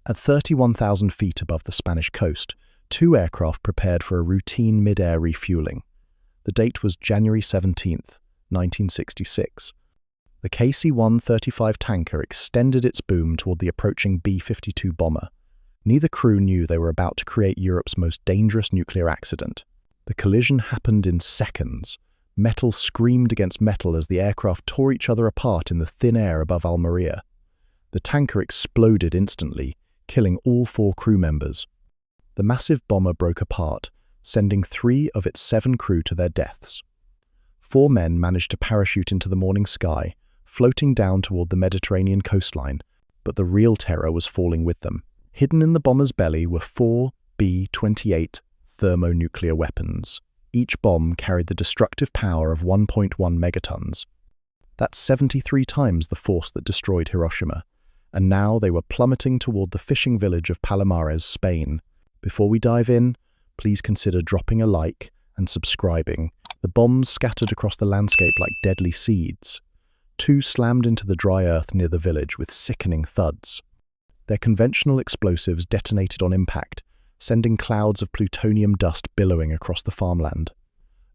At 31,000 feet above the Spanish coast, two aircraft prepared for a routine mid-air refueling. The date was January 17, 1966. The KC-135 tanker extended its boom toward the approaching B-52 bomber. Neither crew knew they were about to create Europe's most dangerous nuclear accident. The collision happened in seconds. Metal screamed against metal as the aircraft tore each other apart in the thin air above Almeria. The tanker exploded instantly, killing all four crew members. The massive bomber broke apart, sending 3 of its 7 crew to their deaths. 4 men managed to parachute into the morning sky, floating down toward the Mediterranean coastline, but the real terror was falling with them. Hidden in the bomber's belly were 4 B-28 thermonuclear weapons. Each bomb carried the destructive power of 1.1 megatons. That's 73 times the force that destroyed Hiroshima, and now they were plummeting toward the fishing village of Palomares, Spain. Before we dive in, please consider dropping a like and subscribing. The bombs scattered across the landscape like deadly seeds. 2 slammed into the dry earth near the village with sickening thuds. Their conventional explosives detonated on impact, sending clouds of plutonium dust billowing across the farmland.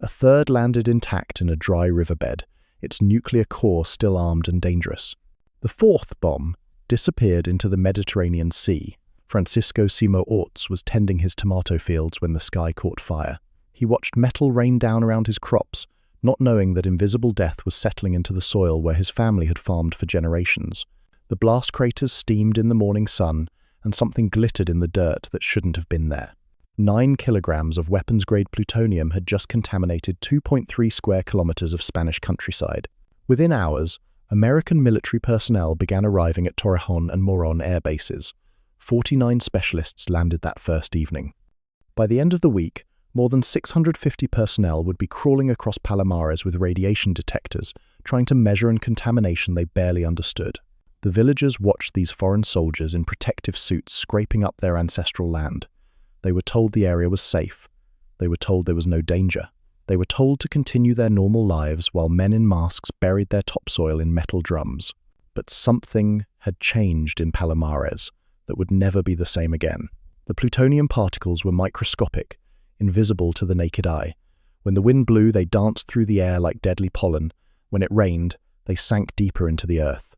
A third landed intact in a dry riverbed, its nuclear core still armed and dangerous. The 4th bomb disappeared into the Mediterranean Sea. Francisco Simo Orts was tending his tomato fields when the sky caught fire. He watched metal rain down around his crops, not knowing that invisible death was settling into the soil where his family had farmed for generations. The blast craters steamed in the morning sun, and something glittered in the dirt that shouldn't have been there. 9 kilograms of weapons-grade plutonium had just contaminated 2.3 square kilometers of Spanish countryside. Within hours, American military personnel began arriving at Torrejon and Moron air bases. 49 specialists landed that first evening. By the end of the week, more than 650 personnel would be crawling across Palomares with radiation detectors, trying to measure a contamination they barely understood. The villagers watched these foreign soldiers in protective suits scraping up their ancestral land. They were told the area was safe. They were told there was no danger. They were told to continue their normal lives while men in masks buried their topsoil in metal drums. But something had changed in Palomares that would never be the same again. The plutonium particles were microscopic, invisible to the naked eye. When the wind blew, they danced through the air like deadly pollen. When it rained, they sank deeper into the earth.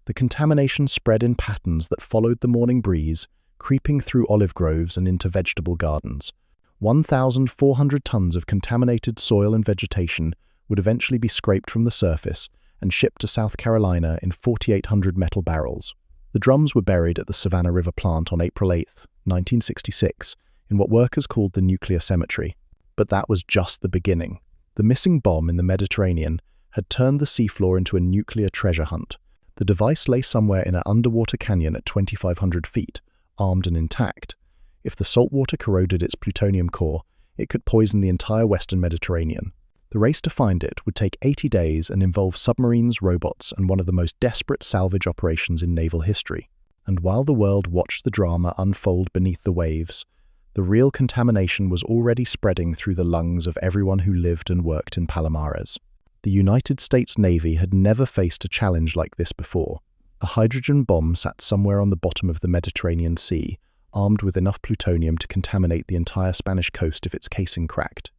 The contamination spread in patterns that followed the morning breeze, creeping through olive groves and into vegetable gardens. 1,400 tons of contaminated soil and vegetation would eventually be scraped from the surface and shipped to South Carolina in 4,800 metal barrels. The drums were buried at the Savannah River plant on April 8, 1966, in what workers called the nuclear cemetery. But that was just the beginning. The missing bomb in the Mediterranean had turned the seafloor into a nuclear treasure hunt. The device lay somewhere in an underwater canyon at 2,500 feet, armed and intact. If the saltwater corroded its plutonium core, it could poison the entire western Mediterranean. The race to find it would take 80 days and involve submarines, robots, and one of the most desperate salvage operations in naval history. And while the world watched the drama unfold beneath the waves, the real contamination was already spreading through the lungs of everyone who lived and worked in Palomares. The United States Navy had never faced a challenge like this before. A hydrogen bomb sat somewhere on the bottom of the Mediterranean Sea, armed with enough plutonium to contaminate the entire Spanish coast if its casing cracked.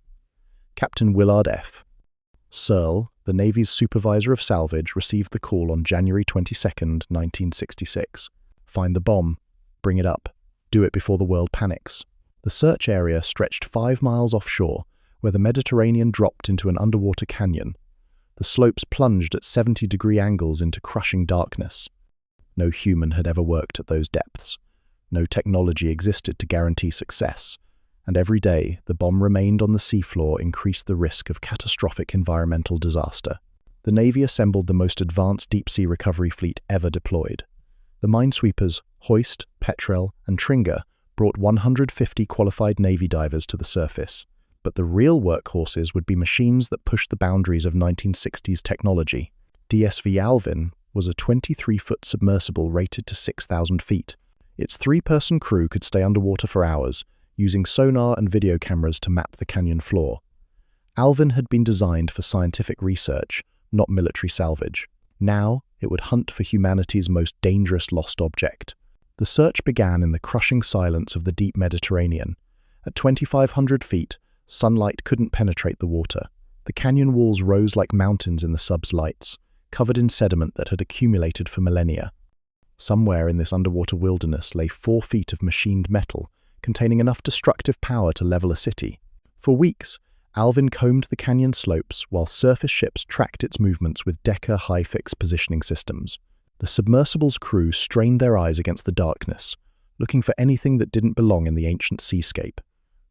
Captain Willard F. Searle, the Navy's supervisor of salvage, received the call on January 22, 1966. Find the bomb. Bring it up. Do it before the world panics. The search area stretched 5 miles offshore, where the Mediterranean dropped into an underwater canyon. The slopes plunged at 70-degree angles into crushing darkness. No human had ever worked at those depths. No technology existed to guarantee success, and every day the bomb remained on the seafloor increased the risk of catastrophic environmental disaster. The Navy assembled the most advanced deep-sea recovery fleet ever deployed. The minesweepers Hoist, Petrel, and Tringa brought 150 qualified Navy divers to the surface. But the real workhorses would be machines that pushed the boundaries of 1960s technology. DSV Alvin was a 23-foot submersible rated to 6,000 feet. Its 3-person crew could stay underwater for hours, using sonar and video cameras to map the canyon floor. Alvin had been designed for scientific research, not military salvage. Now, it would hunt for humanity's most dangerous lost object. The search began in the crushing silence of the deep Mediterranean. At 2,500 feet, sunlight couldn't penetrate the water. The canyon walls rose like mountains in the sub's lights, covered in sediment that had accumulated for millennia. Somewhere in this underwater wilderness lay 4 feet of machined metal, containing enough destructive power to level a city. For weeks, Alvin combed the canyon slopes while surface ships tracked its movements with Decker high-fix positioning systems. The submersible's crew strained their eyes against the darkness, looking for anything that didn't belong in the ancient seascape.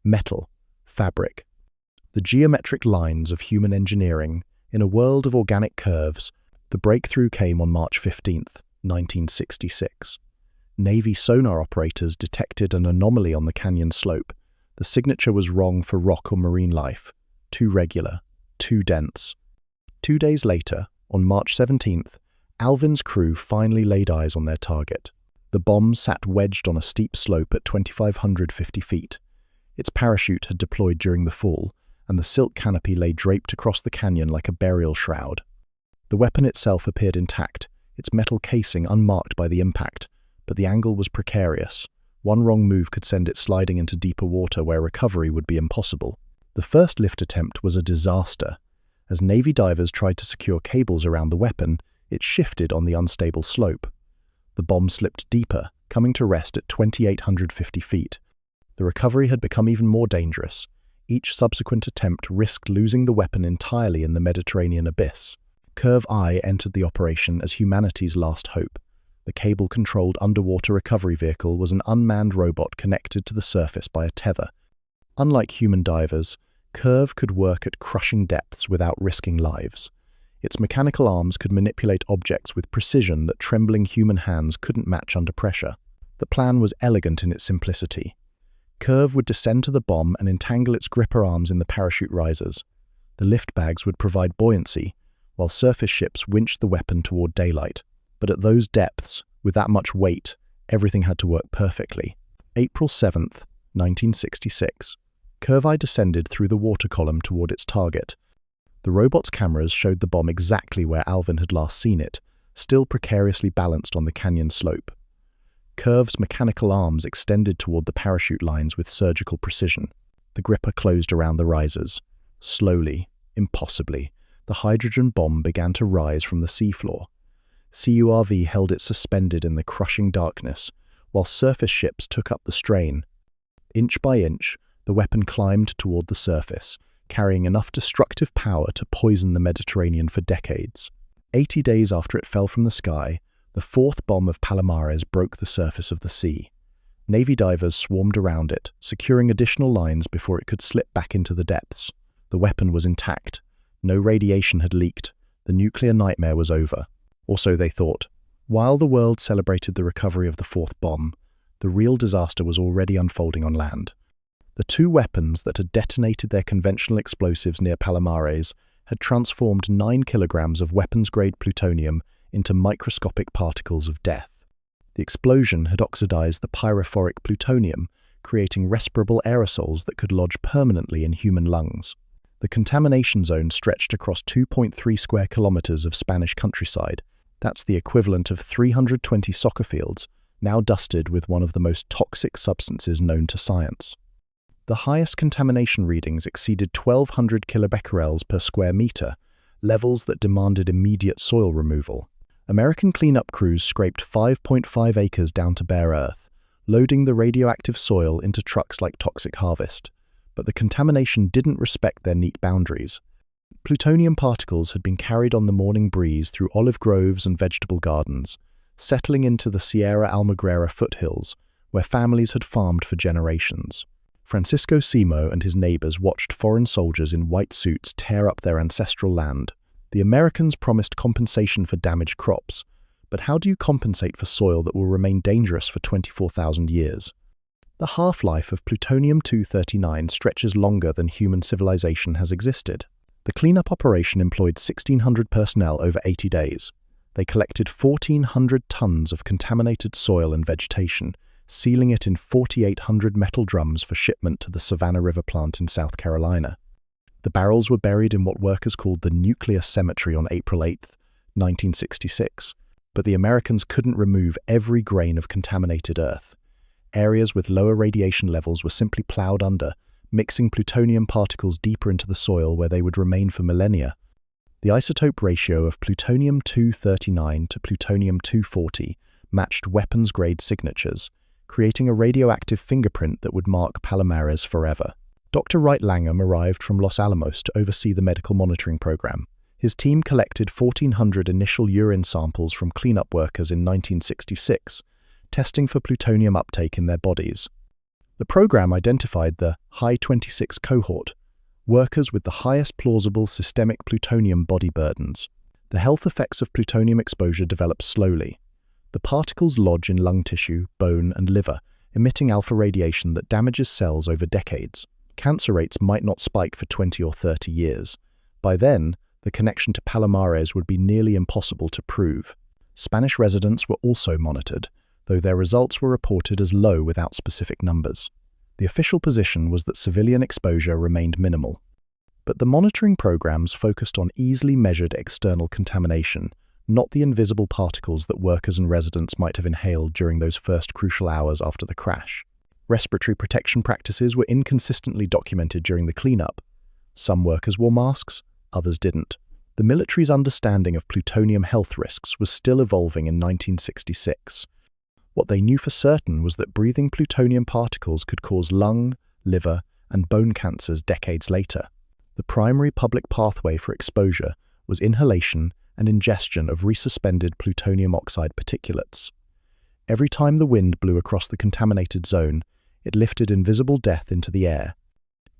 Metal, fabric, the geometric lines of human engineering in a world of organic curves. The breakthrough came on March 15, 1966. Navy sonar operators detected an anomaly on the canyon slope. The signature was wrong for rock or marine life. Too regular, too dense. 2 days later, on March 17th, Alvin's crew finally laid eyes on their target. The bomb sat wedged on a steep slope at 2,550 feet. Its parachute had deployed during the fall, and the silk canopy lay draped across the canyon like a burial shroud. The weapon itself appeared intact, its metal casing unmarked by the impact, but the angle was precarious. One wrong move could send it sliding into deeper water where recovery would be impossible. The first lift attempt was a disaster. As Navy divers tried to secure cables around the weapon, it shifted on the unstable slope. The bomb slipped deeper, coming to rest at 2,850 feet. The recovery had become even more dangerous. Each subsequent attempt risked losing the weapon entirely in the Mediterranean abyss. Curve I entered the operation as humanity's last hope. The cable-controlled underwater recovery vehicle was an unmanned robot connected to the surface by a tether. Unlike human divers, Curve could work at crushing depths without risking lives. Its mechanical arms could manipulate objects with precision that trembling human hands couldn't match under pressure. The plan was elegant in its simplicity. Curve would descend to the bomb and entangle its gripper arms in the parachute risers. The lift bags would provide buoyancy, while surface ships winched the weapon toward daylight. But at those depths, with that much weight, everything had to work perfectly. April 7th, 1966. Curve I descended through the water column toward its target. The robot's cameras showed the bomb exactly where Alvin had last seen it, still precariously balanced on the canyon slope. Curve's mechanical arms extended toward the parachute lines with surgical precision. The gripper closed around the risers. Slowly, impossibly, the hydrogen bomb began to rise from the seafloor. CURV held it suspended in the crushing darkness, while surface ships took up the strain. Inch by inch, the weapon climbed toward the surface, carrying enough destructive power to poison the Mediterranean for decades. 80 days after it fell from the sky, the fourth bomb of Palomares broke the surface of the sea. Navy divers swarmed around it, securing additional lines before it could slip back into the depths. The weapon was intact. No radiation had leaked. The nuclear nightmare was over. Or so they thought. While the world celebrated the recovery of the fourth bomb, the real disaster was already unfolding on land. The 2 weapons that had detonated their conventional explosives near Palomares had transformed 9 kilograms of weapons-grade plutonium into microscopic particles of death. The explosion had oxidized the pyrophoric plutonium, creating respirable aerosols that could lodge permanently in human lungs. The contamination zone stretched across 2.3 square kilometers of Spanish countryside. That's the equivalent of 320 soccer fields, now dusted with one of the most toxic substances known to science. The highest contamination readings exceeded 1,200 kilobecquerels per square meter, levels that demanded immediate soil removal. American cleanup crews scraped 5.5 acres down to bare earth, loading the radioactive soil into trucks like toxic harvest. But the contamination didn't respect their neat boundaries. Plutonium particles had been carried on the morning breeze through olive groves and vegetable gardens, settling into the Sierra Almagrera foothills, where families had farmed for generations. Francisco Simo and his neighbors watched foreign soldiers in white suits tear up their ancestral land. The Americans promised compensation for damaged crops, but how do you compensate for soil that will remain dangerous for 24,000 years? The half-life of plutonium-239 stretches longer than human civilization has existed. The cleanup operation employed 1,600 personnel over 80 days. They collected 1,400 tons of contaminated soil and vegetation, sealing it in 4,800 metal drums for shipment to the Savannah River plant in South Carolina. The barrels were buried in what workers called the nuclear cemetery on April 8, 1966. but the Americans couldn't remove every grain of contaminated Earth. Areas with lower radiation levels were simply plowed under, mixing plutonium particles deeper into the soil where they would remain for millennia. The isotope ratio of plutonium-239 to plutonium-240 matched weapons-grade signatures, creating a radioactive fingerprint that would mark Palomares forever. Dr. Wright Langham arrived from Los Alamos to oversee the medical monitoring program. His team collected 1,400 initial urine samples from cleanup workers in 1966, testing for plutonium uptake in their bodies. The program identified the High-26 cohort, workers with the highest plausible systemic plutonium body burdens. The health effects of plutonium exposure develop slowly. The particles lodge in lung tissue, bone, and liver, emitting alpha radiation that damages cells over decades. Cancer rates might not spike for 20 or 30 years. By then, the connection to Palomares would be nearly impossible to prove. Spanish residents were also monitored, though their results were reported as low without specific numbers. The official position was that civilian exposure remained minimal. But the monitoring programs focused on easily measured external contamination, not the invisible particles that workers and residents might have inhaled during those first crucial hours after the crash. Respiratory protection practices were inconsistently documented during the cleanup. Some workers wore masks, others didn't. The military's understanding of plutonium health risks was still evolving in 1966. What they knew for certain was that breathing plutonium particles could cause lung, liver, and bone cancers decades later. The primary public pathway for exposure was inhalation and ingestion of resuspended plutonium oxide particulates. Every time the wind blew across the contaminated zone, it lifted invisible death into the air.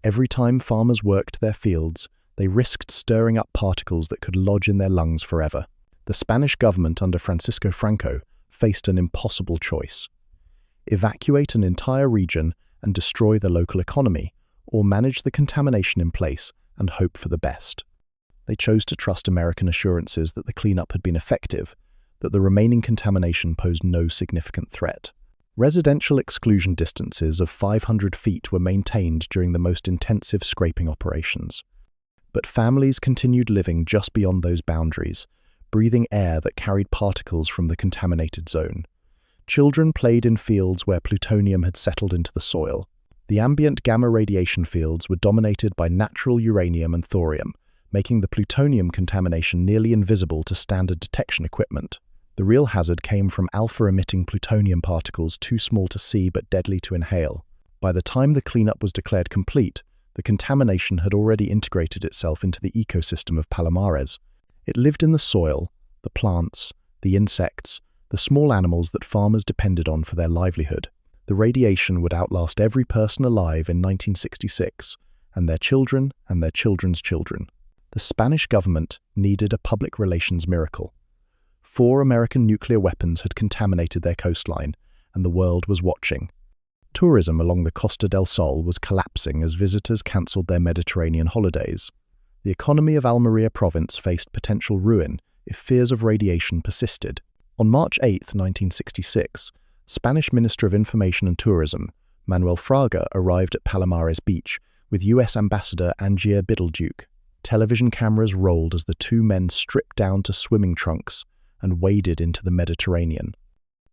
Every time farmers worked their fields, they risked stirring up particles that could lodge in their lungs forever. The Spanish government under Francisco Franco faced an impossible choice: evacuate an entire region and destroy the local economy, or manage the contamination in place and hope for the best. They chose to trust American assurances that the cleanup had been effective, that the remaining contamination posed no significant threat. Residential exclusion distances of 500 feet were maintained during the most intensive scraping operations. But families continued living just beyond those boundaries, breathing air that carried particles from the contaminated zone. Children played in fields where plutonium had settled into the soil. The ambient gamma radiation fields were dominated by natural uranium and thorium, making the plutonium contamination nearly invisible to standard detection equipment. The real hazard came from alpha-emitting plutonium particles too small to see but deadly to inhale. By the time the cleanup was declared complete, the contamination had already integrated itself into the ecosystem of Palomares. It lived in the soil, the plants, the insects, the small animals that farmers depended on for their livelihood. The radiation would outlast every person alive in 1966, and their children and their children's children. The Spanish government needed a public relations miracle. 4 American nuclear weapons had contaminated their coastline, and the world was watching. Tourism along the Costa del Sol was collapsing as visitors cancelled their Mediterranean holidays. The economy of Almería province faced potential ruin if fears of radiation persisted. On March 8, 1966, Spanish Minister of Information and Tourism, Manuel Fraga, arrived at Palomares Beach with U.S. Ambassador Angier Biddleduke. Television cameras rolled as the two men stripped down to swimming trunks and waded into the Mediterranean.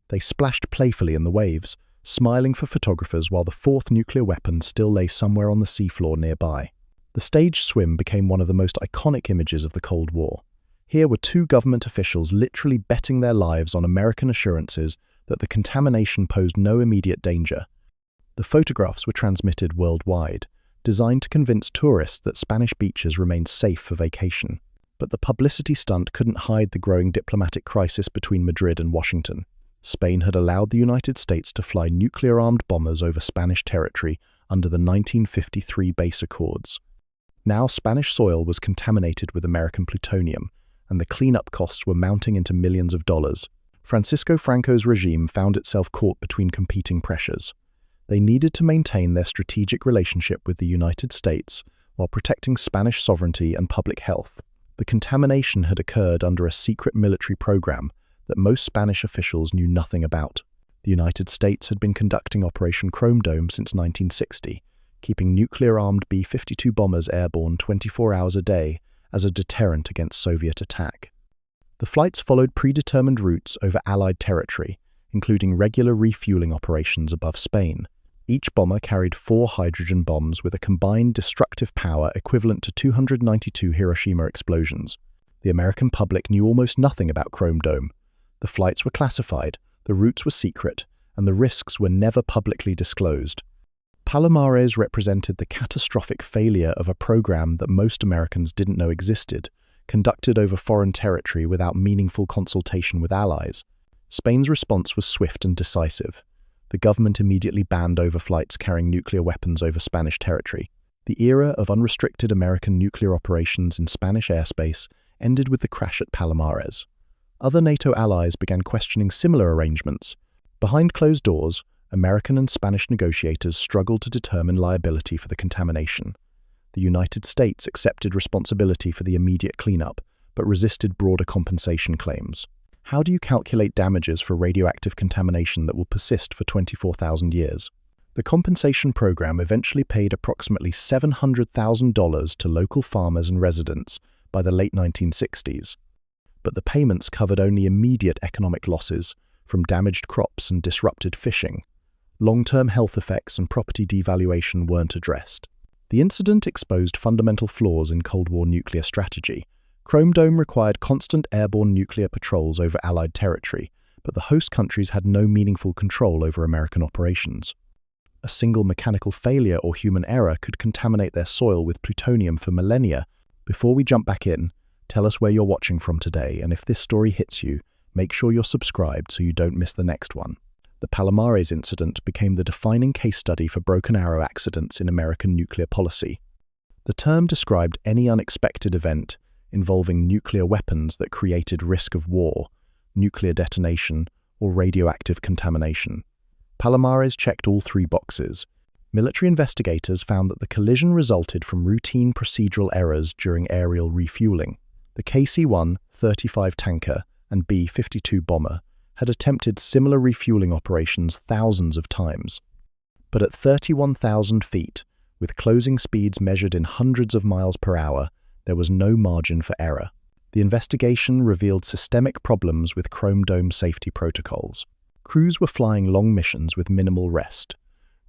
They splashed playfully in the waves, smiling for photographers while the 4th nuclear weapon still lay somewhere on the seafloor nearby. The staged swim became one of the most iconic images of the Cold War. Here were 2 government officials literally betting their lives on American assurances that the contamination posed no immediate danger. The photographs were transmitted worldwide, designed to convince tourists that Spanish beaches remained safe for vacation. But the publicity stunt couldn't hide the growing diplomatic crisis between Madrid and Washington. Spain had allowed the United States to fly nuclear-armed bombers over Spanish territory under the 1953 base accords. Now Spanish soil was contaminated with American plutonium, and the cleanup costs were mounting into millions of dollars. Francisco Franco's regime found itself caught between competing pressures. They needed to maintain their strategic relationship with the United States while protecting Spanish sovereignty and public health. The contamination had occurred under a secret military program that most Spanish officials knew nothing about. The United States had been conducting Operation Chrome Dome since 1960, keeping nuclear-armed B-52 bombers airborne 24 hours a day as a deterrent against Soviet attack. The flights followed predetermined routes over Allied territory, including regular refueling operations above Spain. Each bomber carried 4 hydrogen bombs with a combined destructive power equivalent to 292 Hiroshima explosions. The American public knew almost nothing about Chrome Dome. The flights were classified, the routes were secret, and the risks were never publicly disclosed. Palomares represented the catastrophic failure of a program that most Americans didn't know existed, conducted over foreign territory without meaningful consultation with allies. Spain's response was swift and decisive. The government immediately banned overflights carrying nuclear weapons over Spanish territory. The era of unrestricted American nuclear operations in Spanish airspace ended with the crash at Palomares. Other NATO allies began questioning similar arrangements. Behind closed doors, American and Spanish negotiators struggled to determine liability for the contamination. The United States accepted responsibility for the immediate cleanup, but resisted broader compensation claims. How do you calculate damages for radioactive contamination that will persist for 24,000 years? The compensation program eventually paid approximately $700,000 to local farmers and residents by the late 1960s. But the payments covered only immediate economic losses from damaged crops and disrupted fishing. Long-term health effects and property devaluation weren't addressed. The incident exposed fundamental flaws in Cold War nuclear strategy. Chrome Dome required constant airborne nuclear patrols over Allied territory, but the host countries had no meaningful control over American operations. A single mechanical failure or human error could contaminate their soil with plutonium for millennia. Before we jump back in, tell us where you're watching from today, and if this story hits you, make sure you're subscribed so you don't miss the next one. The Palomares incident became the defining case study for broken arrow accidents in American nuclear policy. The term described any unexpected event involving nuclear weapons that created risk of war, nuclear detonation, or radioactive contamination. Palomares checked all 3 boxes. Military investigators found that the collision resulted from routine procedural errors during aerial refueling. The KC-1 35 tanker and B-52 bomber had attempted similar refueling operations thousands of times. But at 31,000 feet, with closing speeds measured in hundreds of miles per hour, there was no margin for error. The investigation revealed systemic problems with Chrome Dome safety protocols. Crews were flying long missions with minimal rest.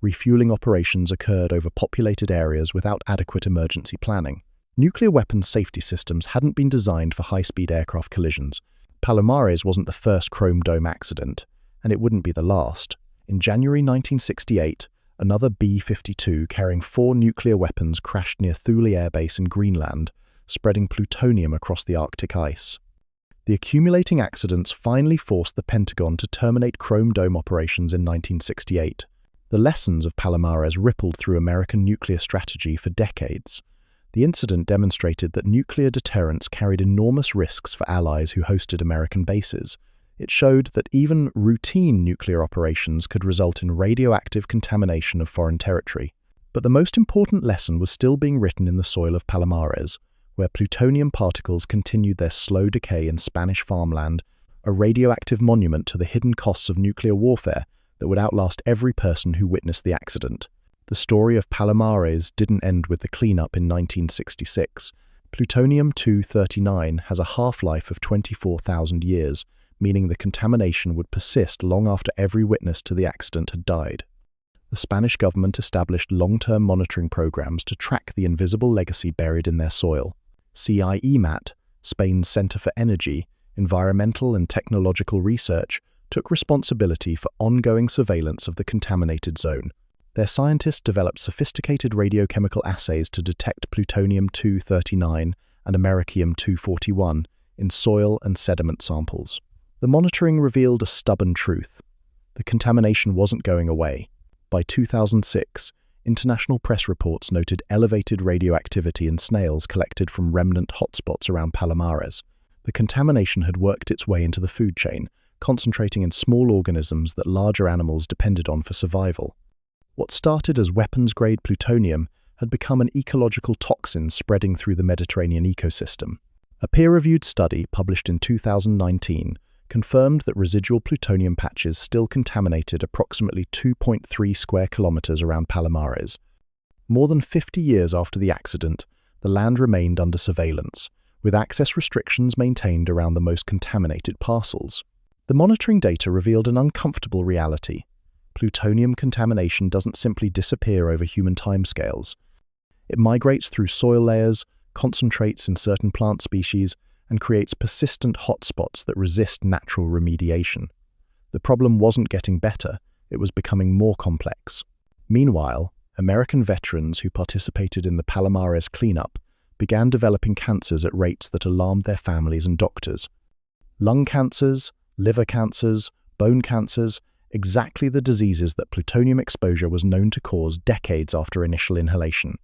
Refueling operations occurred over populated areas without adequate emergency planning. Nuclear weapons safety systems hadn't been designed for high-speed aircraft collisions. Palomares wasn't the first Chrome Dome accident, and it wouldn't be the last. In January 1968, another B-52 carrying 4 nuclear weapons crashed near Thule Air Base in Greenland, spreading plutonium across the Arctic ice. The accumulating accidents finally forced the Pentagon to terminate Chrome Dome operations in 1968. The lessons of Palomares rippled through American nuclear strategy for decades. The incident demonstrated that nuclear deterrence carried enormous risks for allies who hosted American bases. It showed that even routine nuclear operations could result in radioactive contamination of foreign territory. But the most important lesson was still being written in the soil of Palomares, where plutonium particles continued their slow decay in Spanish farmland, a radioactive monument to the hidden costs of nuclear warfare that would outlast every person who witnessed the accident. The story of Palomares didn't end with the cleanup in 1966. Plutonium-239 has a half-life of 24,000 years, meaning the contamination would persist long after every witness to the accident had died. The Spanish government established long-term monitoring programs to track the invisible legacy buried in their soil. CIEMAT, Spain's Center for Energy, Environmental and Technological Research, took responsibility for ongoing surveillance of the contaminated zone. Their scientists developed sophisticated radiochemical assays to detect plutonium-239 and americium-241 in soil and sediment samples. The monitoring revealed a stubborn truth. The contamination wasn't going away. By 2006, international press reports noted elevated radioactivity in snails collected from remnant hotspots around Palomares. The contamination had worked its way into the food chain, concentrating in small organisms that larger animals depended on for survival. What started as weapons-grade plutonium had become an ecological toxin spreading through the Mediterranean ecosystem. A peer-reviewed study published in 2019 confirmed that residual plutonium patches still contaminated approximately 2.3 square kilometers around Palomares. More than 50 years after the accident, the land remained under surveillance, with access restrictions maintained around the most contaminated parcels. The monitoring data revealed an uncomfortable reality. Plutonium contamination doesn't simply disappear over human timescales. It migrates through soil layers, concentrates in certain plant species, and creates persistent hotspots that resist natural remediation. The problem wasn't getting better, it was becoming more complex. Meanwhile, American veterans who participated in the Palomares cleanup began developing cancers at rates that alarmed their families and doctors. Lung cancers, liver cancers, bone cancers, exactly the diseases that plutonium exposure was known to cause decades after initial inhalation.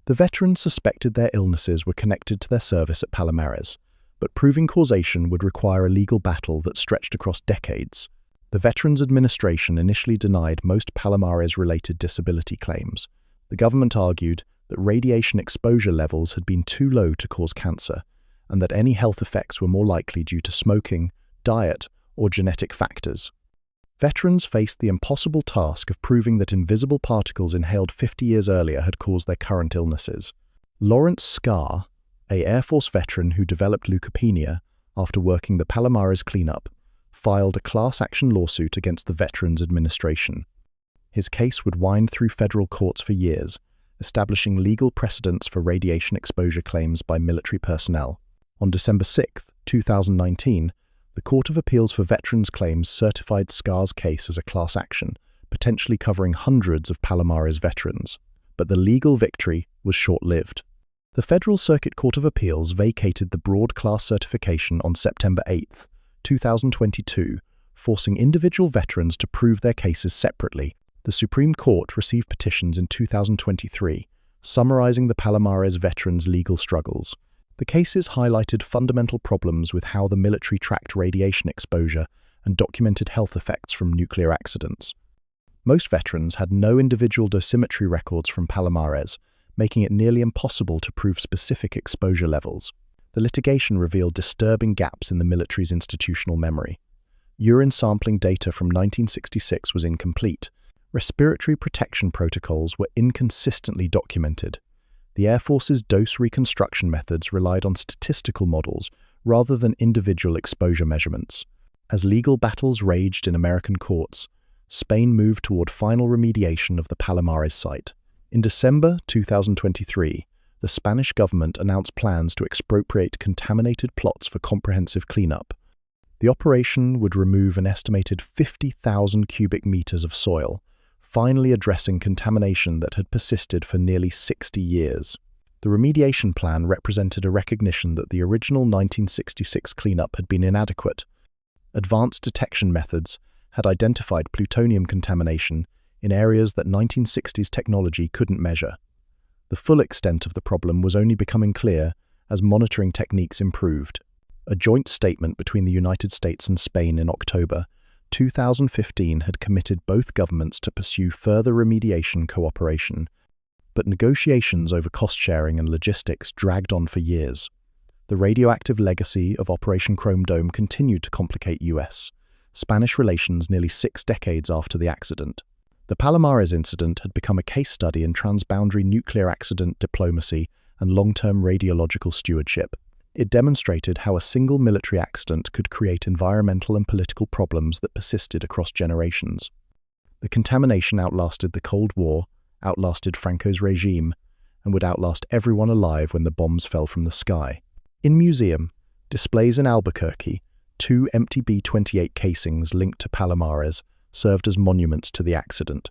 The veterans suspected their illnesses were connected to their service at Palomares, but proving causation would require a legal battle that stretched across decades. The Veterans Administration initially denied most Palomares-related disability claims. The government argued that radiation exposure levels had been too low to cause cancer, and that any health effects were more likely due to smoking, diet, or genetic factors. Veterans faced the impossible task of proving that invisible particles inhaled 50 years earlier had caused their current illnesses. Lawrence Scarr, an Air Force veteran who developed leukopenia after working the Palomares cleanup, filed a class action lawsuit against the Veterans Administration. His case would wind through federal courts for years, establishing legal precedents for radiation exposure claims by military personnel. On December 6, 2019, the Court of Appeals for Veterans Claims certified Scarr's case as a class action, potentially covering hundreds of Palomares veterans. But the legal victory was short-lived. The Federal Circuit Court of Appeals vacated the broad class certification on September 8, 2022, forcing individual veterans to prove their cases separately. The Supreme Court received petitions in 2023, summarizing the Palomares veterans' legal struggles. The cases highlighted fundamental problems with how the military tracked radiation exposure and documented health effects from nuclear accidents. Most veterans had no individual dosimetry records from Palomares, making it nearly impossible to prove specific exposure levels. The litigation revealed disturbing gaps in the military's institutional memory. Urine sampling data from 1966 was incomplete. Respiratory protection protocols were inconsistently documented. The Air Force's dose reconstruction methods relied on statistical models rather than individual exposure measurements. As legal battles raged in American courts, Spain moved toward final remediation of the Palomares site. In December 2023, the Spanish government announced plans to expropriate contaminated plots for comprehensive cleanup. The operation would remove an estimated 50,000 cubic meters of soil, finally addressing contamination that had persisted for nearly 60 years. The remediation plan represented a recognition that the original 1966 cleanup had been inadequate. Advanced detection methods had identified plutonium contamination in areas that 1960s technology couldn't measure. The full extent of the problem was only becoming clear as monitoring techniques improved. A joint statement between the United States and Spain in October 2015 had committed both governments to pursue further remediation cooperation, but negotiations over cost-sharing and logistics dragged on for years. The radioactive legacy of Operation Chrome Dome continued to complicate U.S.-Spanish relations nearly 6 decades after the accident. The Palomares incident had become a case study in transboundary nuclear accident diplomacy and long-term radiological stewardship. It demonstrated how a single military accident could create environmental and political problems that persisted across generations. The contamination outlasted the Cold War, outlasted Franco's regime, and would outlast everyone alive when the bombs fell from the sky. In museum, displays in Albuquerque, 2 empty B-28 casings linked to Palomares served as monuments to the accident.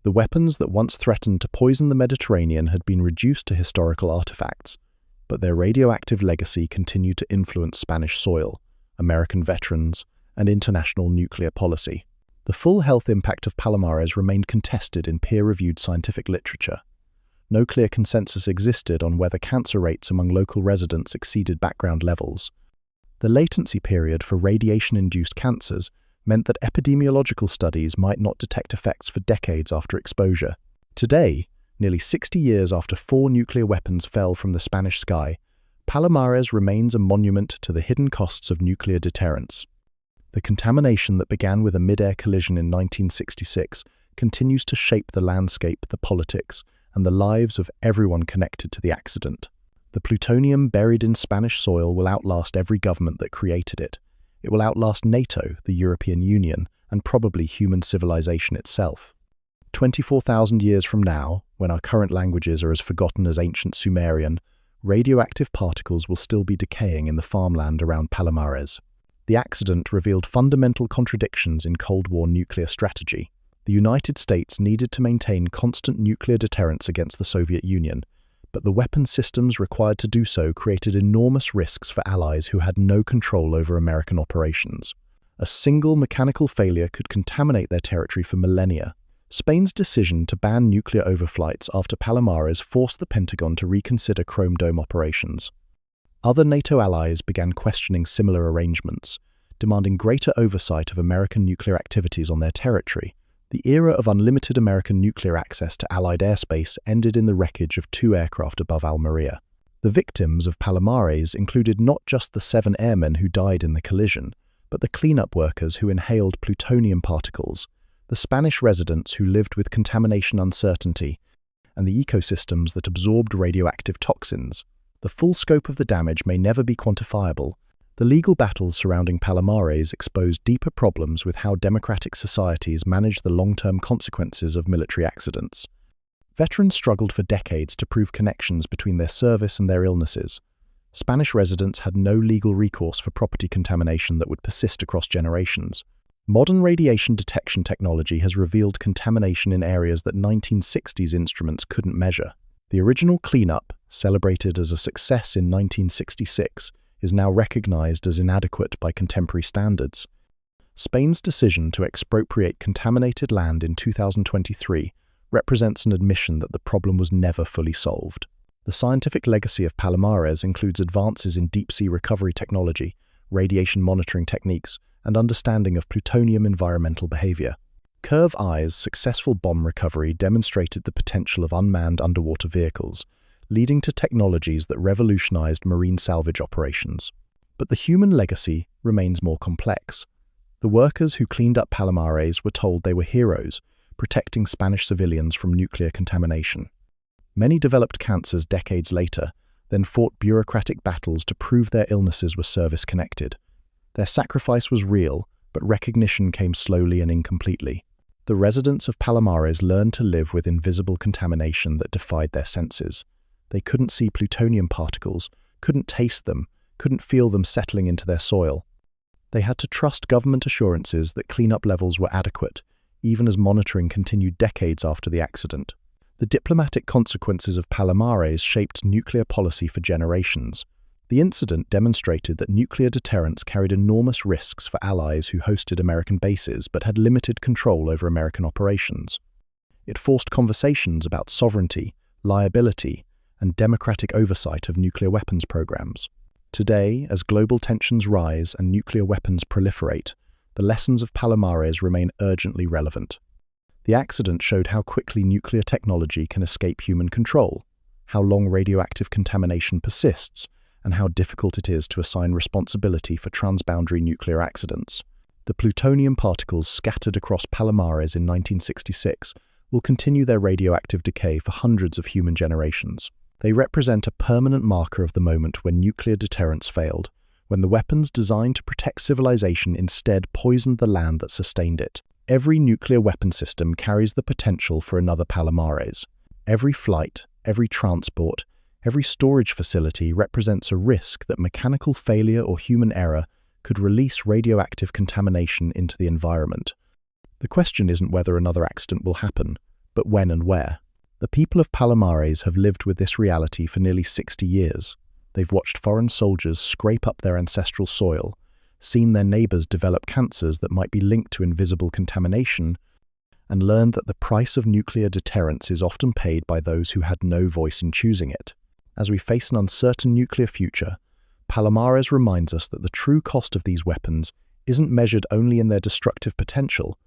The weapons that once threatened to poison the Mediterranean had been reduced to historical artifacts, but their radioactive legacy continued to influence Spanish soil, American veterans, and international nuclear policy. The full health impact of Palomares remained contested in peer-reviewed scientific literature. No clear consensus existed on whether cancer rates among local residents exceeded background levels. The latency period for radiation-induced cancers meant that epidemiological studies might not detect effects for decades after exposure. Today, nearly 60 years after 4 nuclear weapons fell from the Spanish sky, Palomares remains a monument to the hidden costs of nuclear deterrence. The contamination that began with a midair collision in 1966 continues to shape the landscape, the politics, and the lives of everyone connected to the accident. The plutonium buried in Spanish soil will outlast every government that created it. It will outlast NATO, the European Union, and probably human civilization itself. 24,000 years from now, when our current languages are as forgotten as ancient Sumerian, radioactive particles will still be decaying in the farmland around Palomares. The accident revealed fundamental contradictions in Cold War nuclear strategy. The United States needed to maintain constant nuclear deterrence against the Soviet Union, but the weapons systems required to do so created enormous risks for allies who had no control over American operations. A single mechanical failure could contaminate their territory for millennia. Spain's decision to ban nuclear overflights after Palomares forced the Pentagon to reconsider Chrome Dome operations. Other NATO allies began questioning similar arrangements, demanding greater oversight of American nuclear activities on their territory. The era of unlimited American nuclear access to Allied airspace ended in the wreckage of 2 aircraft above Almería. The victims of Palomares included not just the 7 airmen who died in the collision, but the cleanup workers who inhaled plutonium particles, the Spanish residents who lived with contamination uncertainty, and the ecosystems that absorbed radioactive toxins. The full scope of the damage may never be quantifiable. The legal battles surrounding Palomares exposed deeper problems with how democratic societies manage the long-term consequences of military accidents. Veterans struggled for decades to prove connections between their service and their illnesses. Spanish residents had no legal recourse for property contamination that would persist across generations. Modern radiation detection technology has revealed contamination in areas that 1960s instruments couldn't measure. The original cleanup, celebrated as a success in 1966, is now recognized as inadequate by contemporary standards. Spain's decision to expropriate contaminated land in 2023 represents an admission that the problem was never fully solved. The scientific legacy of Palomares includes advances in deep-sea recovery technology, radiation monitoring techniques, and understanding of plutonium environmental behavior. Curve Eye's successful bomb recovery demonstrated the potential of unmanned underwater vehicles, leading to technologies that revolutionized marine salvage operations. But the human legacy remains more complex. The workers who cleaned up Palomares were told they were heroes, protecting Spanish civilians from nuclear contamination. Many developed cancers decades later, then fought bureaucratic battles to prove their illnesses were service-connected. Their sacrifice was real, but recognition came slowly and incompletely. The residents of Palomares learned to live with invisible contamination that defied their senses. They couldn't see plutonium particles, couldn't taste them, couldn't feel them settling into their soil. They had to trust government assurances that cleanup levels were adequate, even as monitoring continued decades after the accident. The diplomatic consequences of Palomares shaped nuclear policy for generations. The incident demonstrated that nuclear deterrence carried enormous risks for allies who hosted American bases but had limited control over American operations. It forced conversations about sovereignty, liability, and democratic oversight of nuclear weapons programs. Today, as global tensions rise and nuclear weapons proliferate, the lessons of Palomares remain urgently relevant. The accident showed how quickly nuclear technology can escape human control, how long radioactive contamination persists, and how difficult it is to assign responsibility for transboundary nuclear accidents. The plutonium particles scattered across Palomares in 1966 will continue their radioactive decay for hundreds of human generations. They represent a permanent marker of the moment when nuclear deterrence failed, when the weapons designed to protect civilization instead poisoned the land that sustained it. Every nuclear weapon system carries the potential for another Palomares. Every flight, every transport, every storage facility represents a risk that mechanical failure or human error could release radioactive contamination into the environment. The question isn't whether another accident will happen, but when and where. The people of Palomares have lived with this reality for nearly 60 years. They've watched foreign soldiers scrape up their ancestral soil, seen their neighbors develop cancers that might be linked to invisible contamination, and learned that the price of nuclear deterrence is often paid by those who had no voice in choosing it. As we face an uncertain nuclear future, Palomares reminds us that the true cost of these weapons isn't measured only in their destructive potential,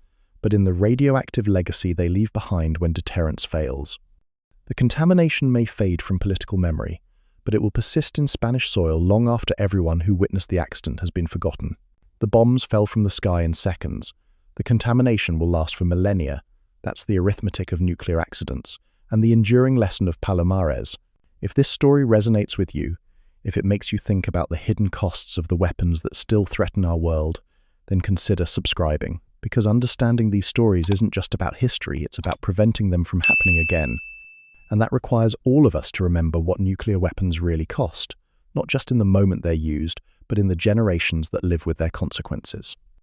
but in the radioactive legacy they leave behind when deterrence fails. The contamination may fade from political memory, but it will persist in Spanish soil long after everyone who witnessed the accident has been forgotten. The bombs fell from the sky in seconds. The contamination will last for millennia. That's the arithmetic of nuclear accidents, and the enduring lesson of Palomares. If this story resonates with you, if it makes you think about the hidden costs of the weapons that still threaten our world, then consider subscribing. Because understanding these stories isn't just about history, it's about preventing them from happening again. And that requires all of us to remember what nuclear weapons really cost, not just in the moment they're used, but in the generations that live with their consequences.